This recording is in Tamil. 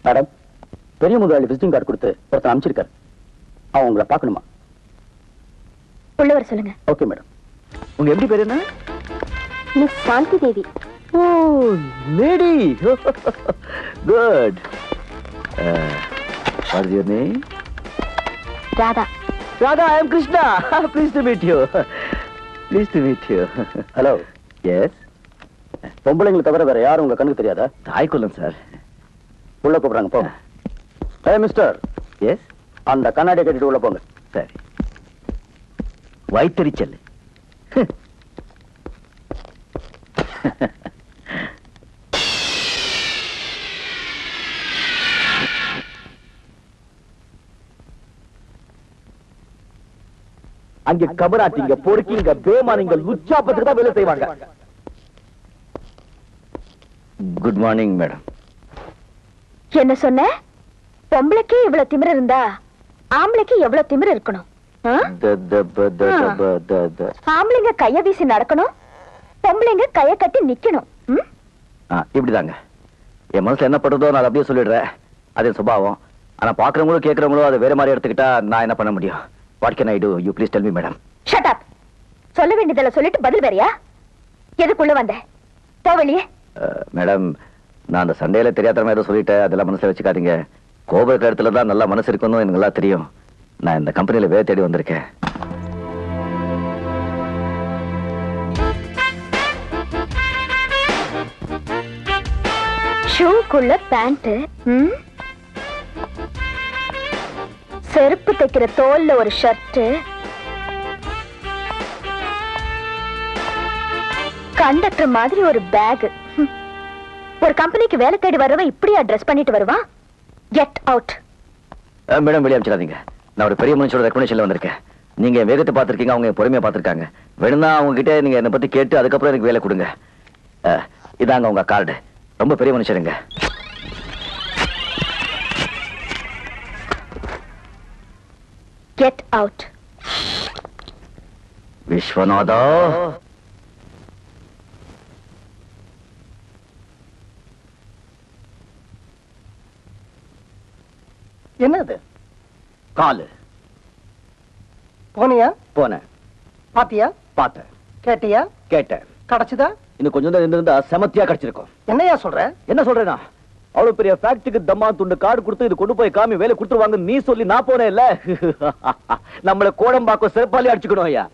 மேடம், பெரிய முதலாளி விசிட்டிங் கார்டு கொடுத்து ஒருத்தர் அனுப்பிச்சிருக்காரு. அவன் உங்களை பார்க்கணுமா? உள்ளவர் சொல்லுங்க. Okay madam. உங்க எப்படி பேர் என்ன? Miss Shanti Devi. Oh lady, good. What is your name? Radha. Radha, I am Krishna. Please to meet you. Please to meet you. Hello. Yes. பொம்பளைங்களை தவிர வேற யாரும் உங்க கண்ணுக்கு தெரியாதா? தாய்க்குள்ளம் சார். உள்ள கூப்பிடுறாங்க, போங்க. Hey mister. எஸ். அந்த கண்ணாடியை கட்டிட்டு உள்ள போங்க. சரி. வைத்தறிச்சல். அங்க கபராட்டிங்க, பொறுக்கிங்க, பேமானிங்க, லுச்சாப்பத்துக்கு தான் வேலை செய்வாங்க. Good morning madam. என்ன சொன்ன? பொம்பளைக்கு இவ்வளவு திமிரு இருந்தா ஆம்பளைக்கு எவ்வளவு திமிரு இருக்கணும்? ஆம்பளைங்க கைய வீசி நடக்கணும், பொம்பளைங்க கைய கட்டி நிக்கணும். இப்படிதாங்க என் மனசுல என்ன படுறதோ நான் அப்படியே சொல்லிடுறேன். அதே சுபாவம். ஆனா பாக்குறவங்களும் கேட்கறவங்களும் அதை வேற மாதிரி எடுத்துக்கிட்டா நான் என்ன பண்ண முடியும்? What can I do? You please tell me, madam. Shut up. சொல்ல வேண்டியதெல்லாம் சொல்லிட்டு பதில் வேறியா? எதுக்குள்ள வந்த? போ வெளியே. மேடம், நான் அந்த சண்டையில தெரியாதமா ஏதோ சொல்லிட்டேன். அதெல்லாம் மனசுல வச்சுக்காதீங்க. கோபுர இடத்துல தான் நல்ல மனசு இருக்குன்னு எனக்கு நல்லா தெரியும். நான் இந்த கம்பெனில வேலை தேடி வந்திருக்கேன். ஷூக்குள்ள பேண்ட், செருப்பு தைக்கிற தோல்ல ஒரு ஷர்ட், கண்டக்டர் மாதிரி ஒரு பேக். ஒரு கம்பெனிக்கு வேலை தேடி வரவன் இப்படியா ட்ரெஸ் பண்ணிட்டு வருவான்? Get out. மேடம், வெளியே அனுப்பிச்சிடாதீங்க. நான் ஒரு பெரிய மனுஷனோட ரெக்கமெண்டேஷன்ல வந்திருக்கேன். நீங்க என் வேகத்தை பார்த்திருக்கீங்க, அவங்க பொறுமையா பார்த்திருக்காங்க. வேணும்னா அவங்க கிட்ட நீங்க என்னை பத்தி கேட்டு அதுக்கப்புறம் எனக்கு வேலை கொடுங்க. இதாங்க உங்க கார்டு. ரொம்ப பெரிய மனுஷருங்க. Get out. விஸ்வநாதா. என்னது? காலு. போனியா? போனேன். பாத்தியா? பார்த்தேன். கேட்டியா? கேட்டேன். கிடைச்சுதா? இன்னும் கொஞ்சம் தான் இருந்திருந்தா செமத்தியா கிடைச்சிருக்கும். என்னையா சொல்ற? என்ன சொல்றேன்னா, அவ்வளவு பெரிய ஃபேக்டரிக்கு தம்மா துண்டு கார்டு கொடுத்து இது கொண்டு போய் காமி வேலை கொடுத்துருவாங்க நீ சொல்லி நான் போனேன் இல்ல. நம்மள கோடம்பாக்கம் சிறப்பாலே அடிச்சுக்கணும் ஐயா.